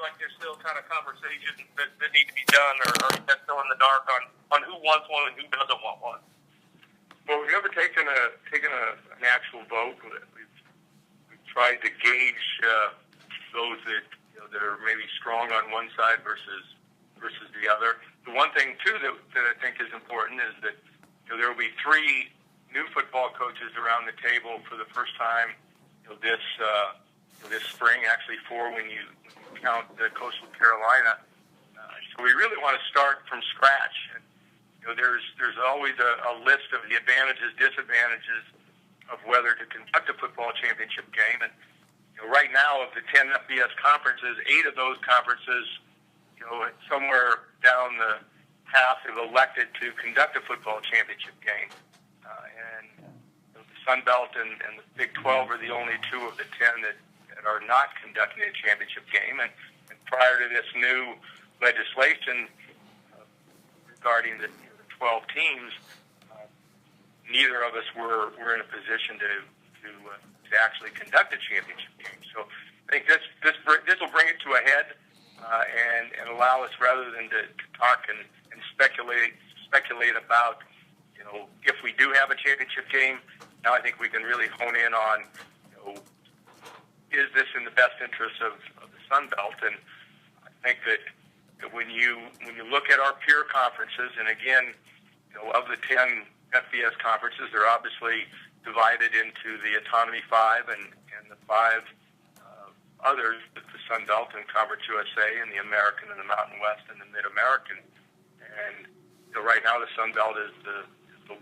feel like there's still kind of conversations that need to be done, or that's still in the dark on who wants one and who doesn't want one? Well, we've never taken an actual vote. We've tried to gauge those that that are maybe strong on one side versus the other. The one thing too that I think is important is that there will be 3 new football coaches around the table for the first time this spring. Actually, 4 when you count Coastal Carolina. So we really want to start from scratch. And, there's always a list of the advantages, disadvantages of whether to conduct a football championship game. And right now, of the 10 FBS conferences, 8 of those conferences, somewhere down the path have elected to conduct a football championship game. And the Sun Belt and the Big 12 are the only 2 of the 10 that are not conducting a championship game. And prior to this new legislation regarding the 12 teams, neither of us were in a position to actually conduct a championship game. So I think this will bring it to a head and allow us, rather than to talk and speculate about if we do have a championship game. Now I think we can really hone in on is this in the best interest of the Sun Belt? And I think that when you look at our peer conferences, and again, of the 10 FBS conferences, they're obviously divided into the Autonomy 5 and the 5 others, the Sun Belt and Conference USA and the American and the Mountain West and the Mid-American. And right now the Sun Belt is the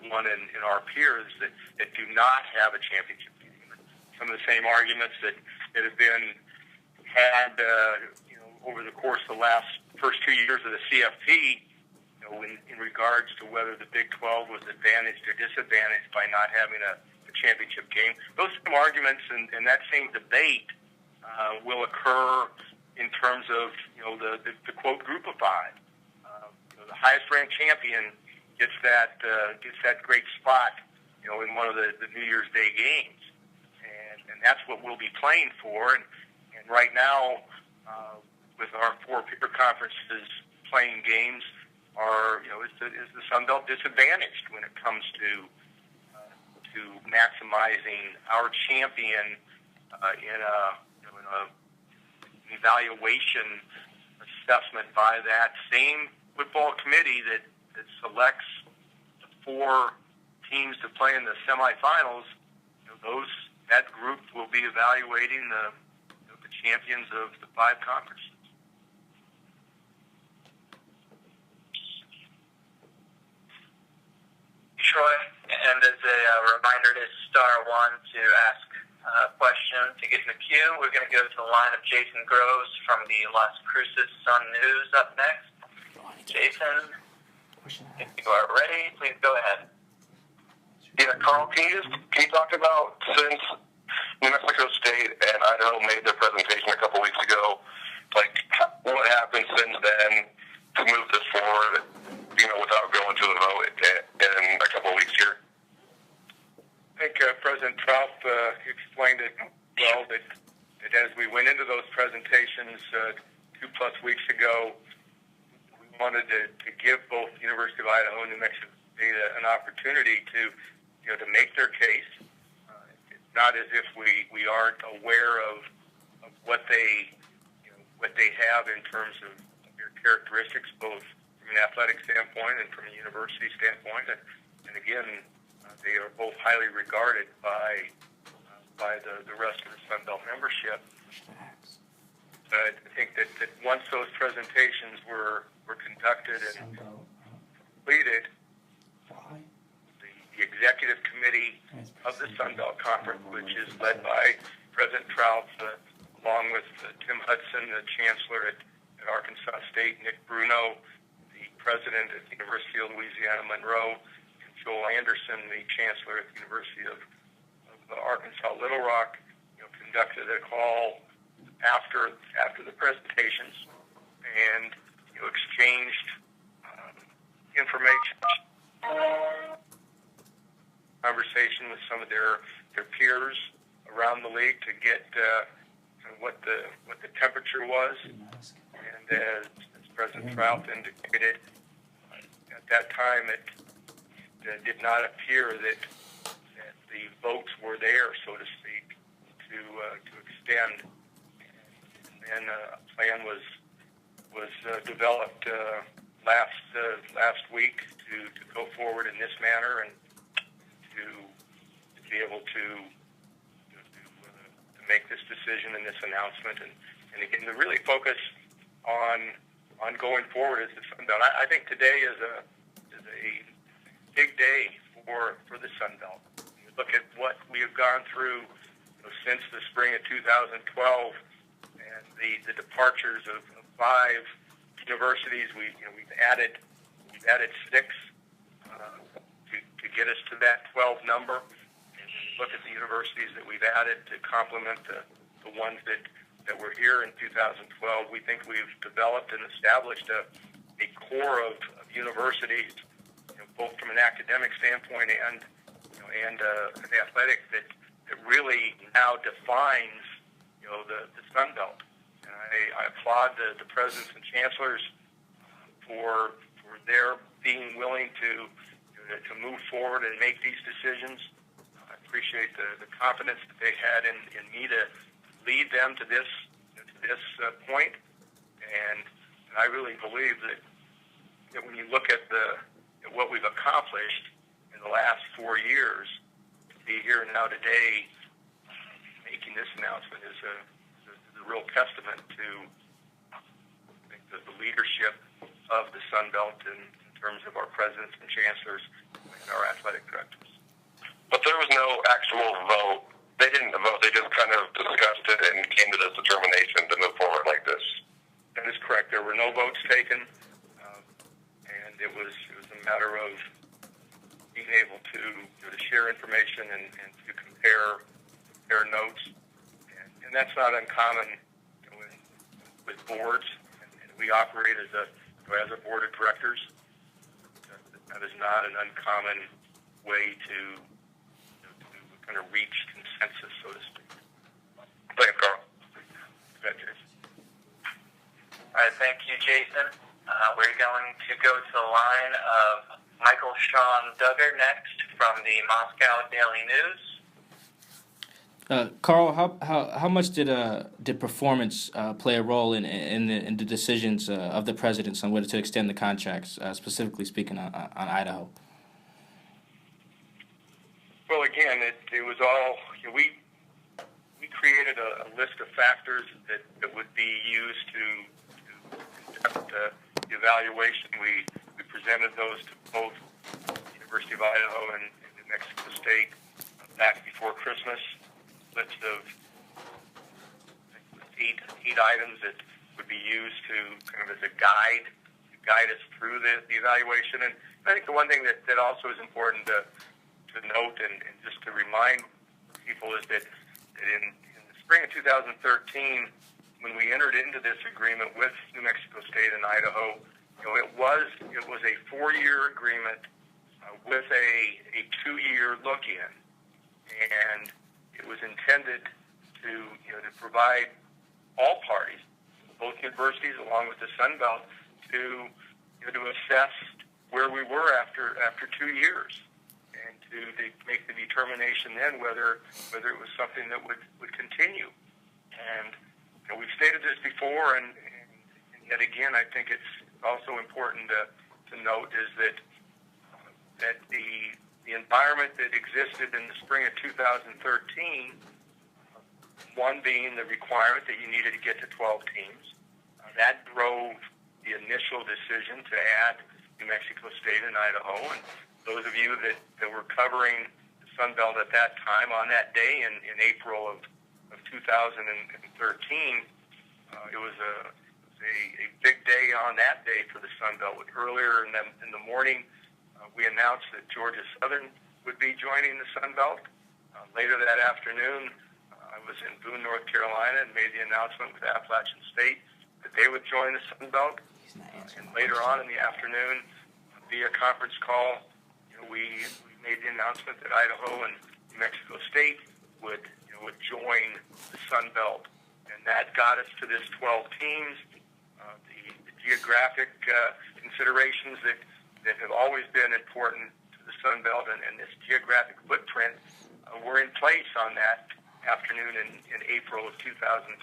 one in our peers that do not have a championship game. Some of the same arguments that have been had over the course of the first 2 years of the CFP, in regards to whether the Big 12 was advantaged or disadvantaged by not having a championship game. Those same arguments and that same debate will occur in terms of the quote group of 5. The highest ranked champion gets that great spot in one of the New Year's Day games, and that's what we'll be playing for. And right now, with our 4 peer conferences playing games, is the Sun Belt disadvantaged when it comes to maximizing our champion in an evaluation assessment by that same football committee that selects the 4 teams to play in the semifinals? That group will be evaluating the champions of the 5 conferences. Troy, and as a reminder, it is *1 to ask a question to get in the queue. We're going to go to the line of Jason Groves from the Las Cruces Sun News up next. Jason, if you are ready, please go ahead. Yeah, Carl, can you talk about, since New Mexico State and Idaho made their presentation a couple weeks ago, what happened since then to move this forward, without going to a vote in a couple of weeks here? I think President Trump explained it well, that as we went into those presentations 2+ weeks ago, we wanted to give both the University of Idaho and New Mexico State an opportunity to make their case. It's not as if we aren't aware of what they have in terms of their characteristics, both from an athletic standpoint and from a university standpoint. And again, they are both highly regarded by the rest of the Sun Belt membership. I think that once those presentations were conducted and completed, the executive committee of the Sun Belt Conference, which is led by President Trout, along with Tim Hudson, the chancellor at Arkansas State, Nick Bruno, the president at the University of Louisiana Monroe, and Joel Anderson, the chancellor at the University of Arkansas Little Rock, conducted a call after the presentations and exchanged information, conversation with some of their peers around the league to get what the temperature was And as President Trout indicated, at that time it did not appear that the votes were there, so to speak, to extend. And a plan was developed last week to go forward in this manner and to be able to make this decision and this announcement, and again to really focus on going forward as the Sun Belt. I think today is a big day for the Sun Belt. You look at what we have gone through since the spring of 2012 and the departures of 5 universities. We've added 6 to get us to that 12 number. Look at the universities that we've added to complement the ones that were here in 2012. We think we've developed and established a core of universities, both from an academic standpoint and an athletic that really now defines the Sun Belt. And I applaud the presidents and chancellors for their being willing to move forward and make these decisions. Appreciate the confidence that they had in me to lead them to this point, and I really believe that when you look at what we've accomplished in the last 4 years, to be here now today making this announcement is a real testament to the leadership of the Sun Belt in terms of our presidents and chancellors and our athletic directors. But there was no actual vote. They didn't vote. They just kind of discussed it and came to this determination to move forward like this. That is correct. There were no votes taken, and it was a matter of being able to share information and to compare notes. And that's not uncommon with boards. And we operate as a board of directors. That is not an uncommon way to kind of reach consensus, so to speak. Thanks, Carl. Thank you. All right, thank you, Jason. We're going to go to the line of Michael Sean Duggar next from the Moscow Daily News. Carl, how much did performance play a role in the decisions of the presidents on whether to extend the contracts, specifically speaking on Idaho? Well, again, it was all, we created a list of factors that would be used to conduct the evaluation. We presented those to both the University of Idaho and New Mexico State back before Christmas. List of 8 items that would be used to kind of as a guide us through the evaluation. And I think the one thing that also is important to note and just to remind people is that in the spring of 2013, when we entered into this agreement with New Mexico State and Idaho, it was a 4-year agreement with a 2-year look-in, and it was intended to provide all parties, both universities along with the Sun Belt, to assess where we were after 2 years, and to make the determination then whether it was something that would continue. And we've stated this before, and yet again, I think it's also important to note is that the environment that existed in the spring of 2013, one being the requirement that you needed to get to 12 teams, that drove the initial decision to add New Mexico State and Idaho. And those of you that were covering the Sun Belt at that time, on that day in April of 2013, it was a big day on that day for the Sun Belt. Earlier in the morning, we announced that Georgia Southern would be joining the Sun Belt. Later that afternoon, I was in Boone, North Carolina, and made the announcement with Appalachian State that they would join the Sun Belt. And later on in the afternoon, via conference call, we made the announcement that Idaho and New Mexico State would join the Sun Belt, and that got us to this 12 teams. geographic considerations that have always been important to the Sun Belt, and this geographic footprint were in place on that afternoon in April of 2013.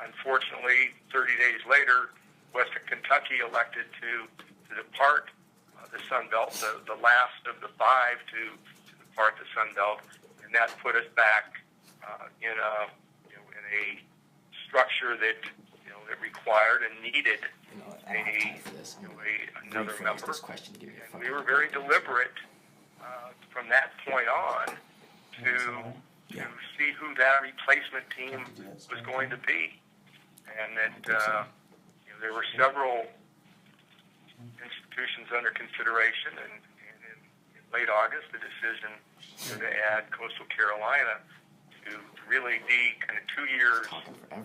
Unfortunately, 30 days later, Western Kentucky elected to depart the Sun Belt, the last of the five to depart the Sun Belt, and that put us back in a structure that that required and needed another member. And we were very deliberate from that point on to see who that replacement team was going to be, and that there were several institutions under consideration, and in late August, the decision to add Coastal Carolina to really be kind of 2 years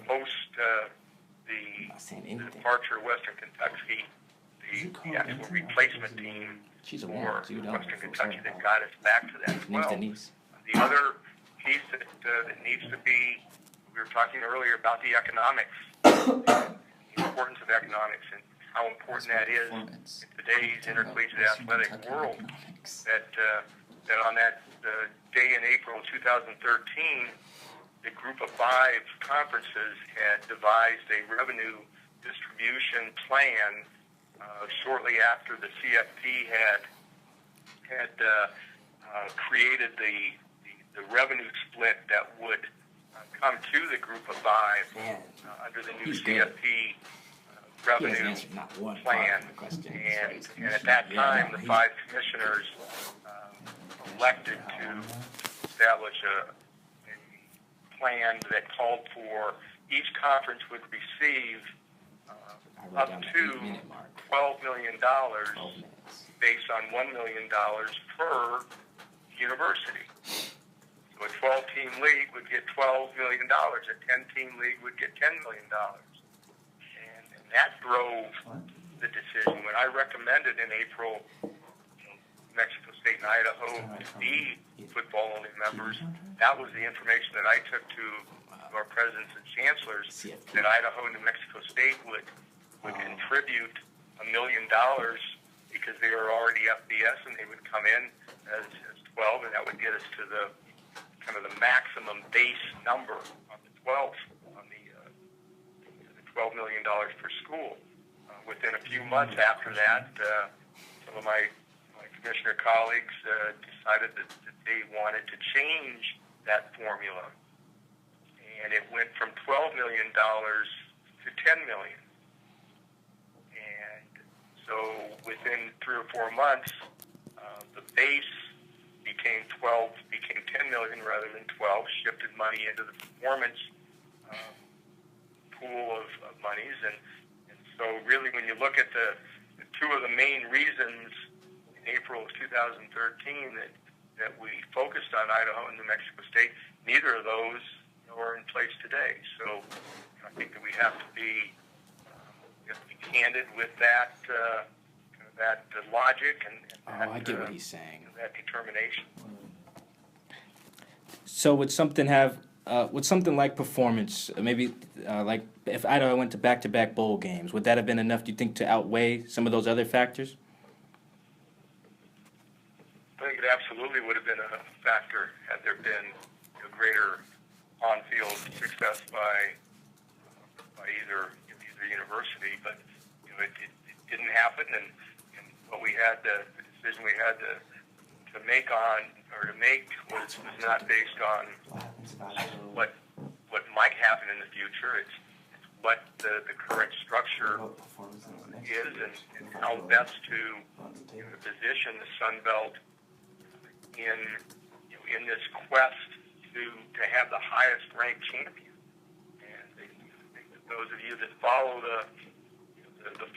post the departure of Western Kentucky, the actual replacement team for Western Kentucky that got us back to that as well. The other piece that needs to be, we were talking earlier about the economics, the importance of economics, and how important that is in today's intercollegiate athletic world. That on that day in April 2013, the group of five conferences had devised a revenue distribution plan shortly after the CFP had created the revenue split that would come to the group of five under the new CFP revenue plan. And at that time, the five commissioners elected to establish a plan that called for each conference would receive up to $12 million based on $1 million per university. So a 12-team league would get $12 million. A 10-team league would get $10 million. And that drove the decision. When I recommended in April Mexico State and Idaho to be football-only members, that was the information that I took to our presidents and chancellors, that Idaho and New Mexico State would contribute $1 million because they were already FBS, and they would come in as 12, and that would get us to the kind of the maximum base number on the 12, on the $12 million per school. Within a few months after that, some of my commissioner colleagues decided that they wanted to change that formula, and it went from $12 million to $10 million. And so within 3 or 4 months, the base became $10 million rather than 12, shifted money into the performance pool of monies. And so really when you look at the two of the main reasons in April of 2013 that we focused on Idaho and New Mexico State, neither of those are in place today. So I think that we have to be candid with that logic and I get what he's saying. That determination. So would something like performance, maybe like if Idaho went to back-to-back bowl games, would that have been enough, do you think, to outweigh some of those other factors? I think it absolutely would have been a factor had there been greater on-field success by either university, but it didn't happen, and what we had the decision we had to make was not based on what might happen in the future. It's what the current structure is, and how best to position the Sun Belt in this quest to have the highest ranked champion. And I think that those of you that follow the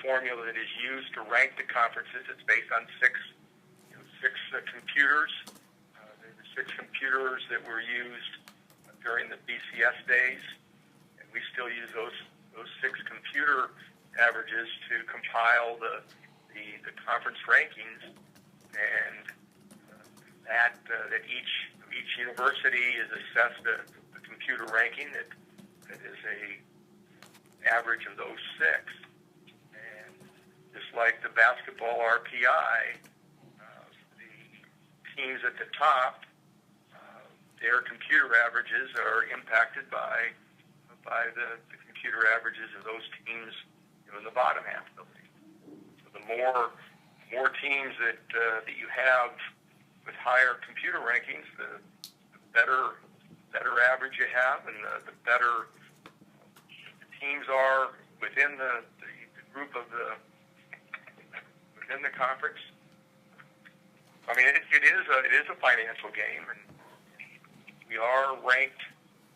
formula that is used to rank the conferences, it's based on six computers. There were 6 computers that were used during the BCS days, and we still use those 6 computer averages to compile the conference rankings, and that each university is assessed a computer ranking that is a average of those 6. like the basketball RPI, the teams at the top, their computer averages are impacted by the computer averages of those teams in the bottom half of the league. So the more teams that you have with higher computer rankings, the better average you have, and the better the teams are within the group of within the conference. I mean, it is a financial game, and we are ranked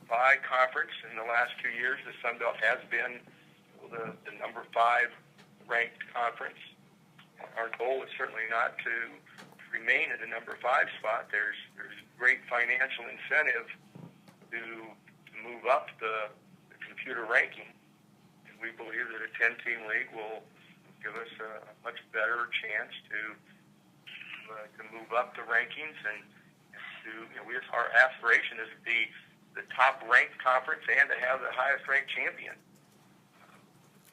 by conference. In the last 2 years, the Sun Belt has been the number 5 ranked conference. Our goal is certainly not to remain at the number 5 spot. There's great financial incentive to move up the computer ranking, and we believe that a 10-team league will give us a much better chance to move up the rankings and to, our aspiration is to be the top-ranked conference and to have the highest-ranked champion,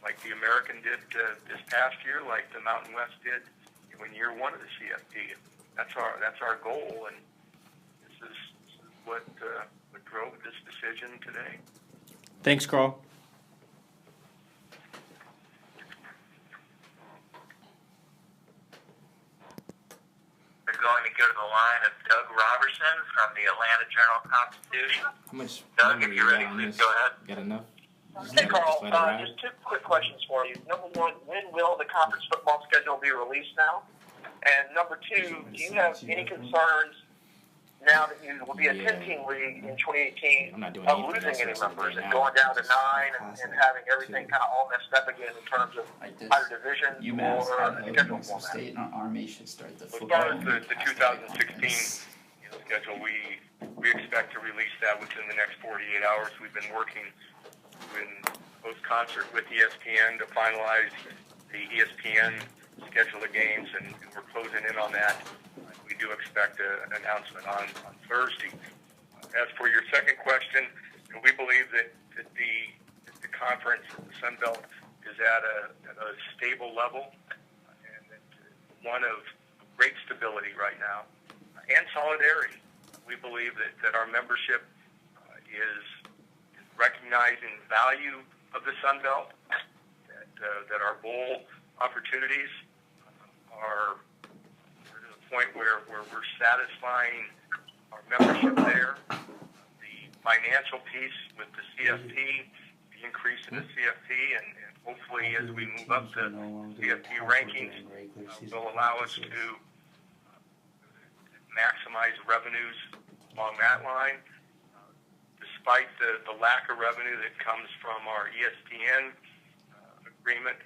like the American did this past year, like the Mountain West did in year 1 of the CFP. That's our goal, and this is what drove this decision today. Thanks, Karl. We're going to go to the line of Doug Robertson from the Atlanta Journal-Constitution. How much Doug, if you're ready, please go ahead. Got enough? Hey, Karl, just 2 quick questions for you. Number 1, when will the conference football schedule be released now? And number 2, do you have any concerns now that you will be a 10-team league in 2018 of losing any members and going down to 9 and having everything kind of all messed up again in terms of either division or schedule format? State and Army should start the As football. far as the 2016 schedule, we expect to release that within the next 48 hours. We've been working in close concert with ESPN to finalize the ESPN schedule of games, and we're closing in on that. We do expect an announcement on Thursday. As for your second question, we believe that the conference, the Sun Belt, is at a stable level, and it's one of great stability right now, and solidarity. We believe that our membership is recognizing the value of the Sun Belt, that our bowl opportunities are to the point where we're satisfying our membership there. The financial piece with the CFP, the increase in the CFP, and hopefully as we move up the CFP rankings, will allow us to maximize revenues along that line. Despite the lack of revenue that comes from our ESPN agreement,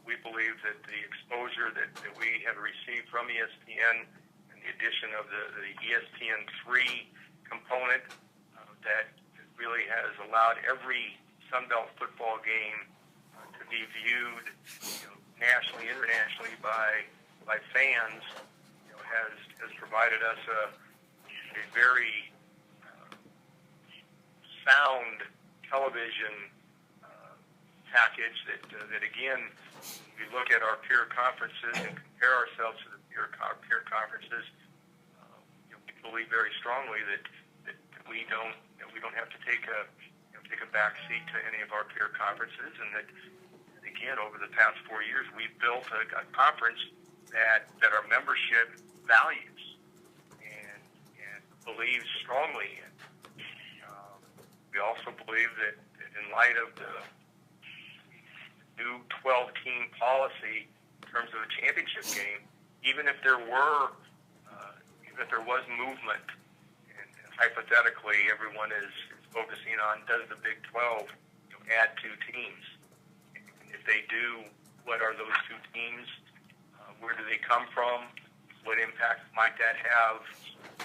we believe that the exposure that we have received from ESPN and the addition of the ESPN3 component that really has allowed every Sun Belt football game to be viewed nationally, internationally by fans, has provided us a very sound television package that again, we look at our peer conferences and compare ourselves to the peer conferences. We believe very strongly that we don't have to take a back seat to any of our peer conferences, and that again, over the past 4 years, we've built a conference that our membership values and believes strongly in. We also believe that in light of the new 12-team policy in terms of a championship game, even if there was movement, and hypothetically everyone is focusing on does the Big 12 add 2 teams? If they do, what are those 2 teams? Where do they come from? What impact might that have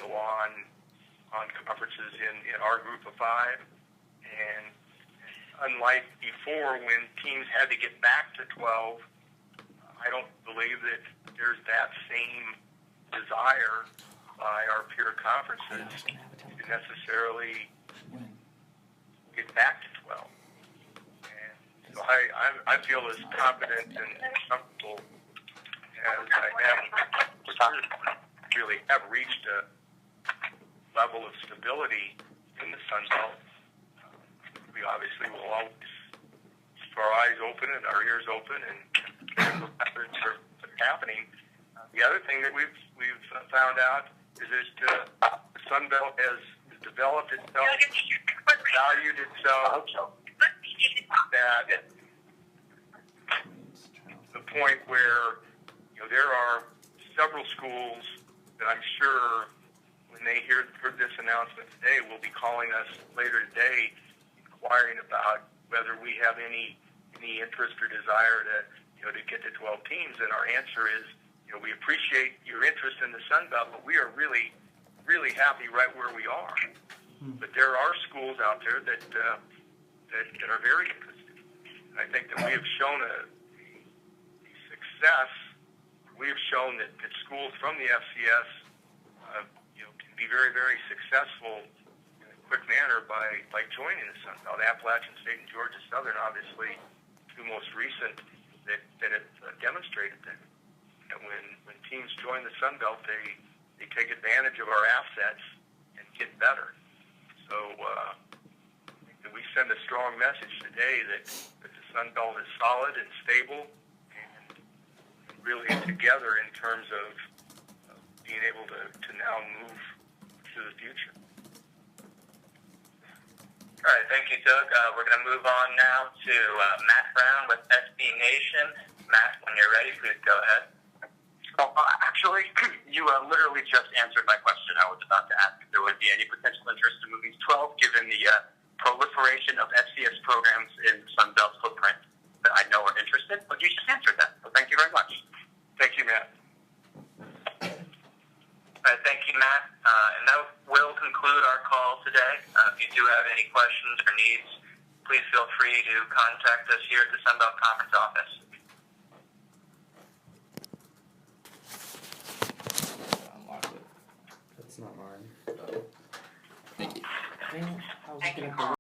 on conferences in our group of 5? And unlike before, when teams had to get back to 12, I don't believe that there's that same desire by our peer conferences to necessarily get back to 12. And so I feel as confident and comfortable as I really have reached a level of stability in the Sun Belt. We obviously will always keep our eyes open and our ears open and look at what's happening. The other thing that we've found out is that the Sun Belt has developed itself, valued itself, that the point where there are several schools that I'm sure when they heard this announcement today will be calling us later today, inquiring about whether we have any interest or desire to get to 12 teams. And our answer is, we appreciate your interest in the Sun Belt, but we are really, really happy right where we are. But there are schools out there that are very interested. And I think that we have shown a success. We have shown that schools from the FCS can be very, very successful in a quick manner by joining the Sun Belt. Appalachian State and Georgia Southern, obviously, two most recent that have demonstrated that when teams join the Sun Belt, they take advantage of our assets and get better. So I think that we send a strong message today that the Sun Belt is solid and stable and really together in terms of being able to now move to the future. All right, thank you, Doug. We're going to move on now to Matt Brown with SB Nation. Matt, when you're ready, please go ahead. Actually, you literally just answered my question. I was about to ask if there would be any potential interest in moving to 12, given the proliferation of FCS programs in Sun Belt footprint that I know are interested, but you just answered that. So thank you very much. Thank you, Matt. All right, thank you, Matt. And that will conclude our call today. If you do have any questions or needs, please feel free to contact us here at the Sun Belt Conference office. Unlock it. That's not mine. Thank you. How's it gonna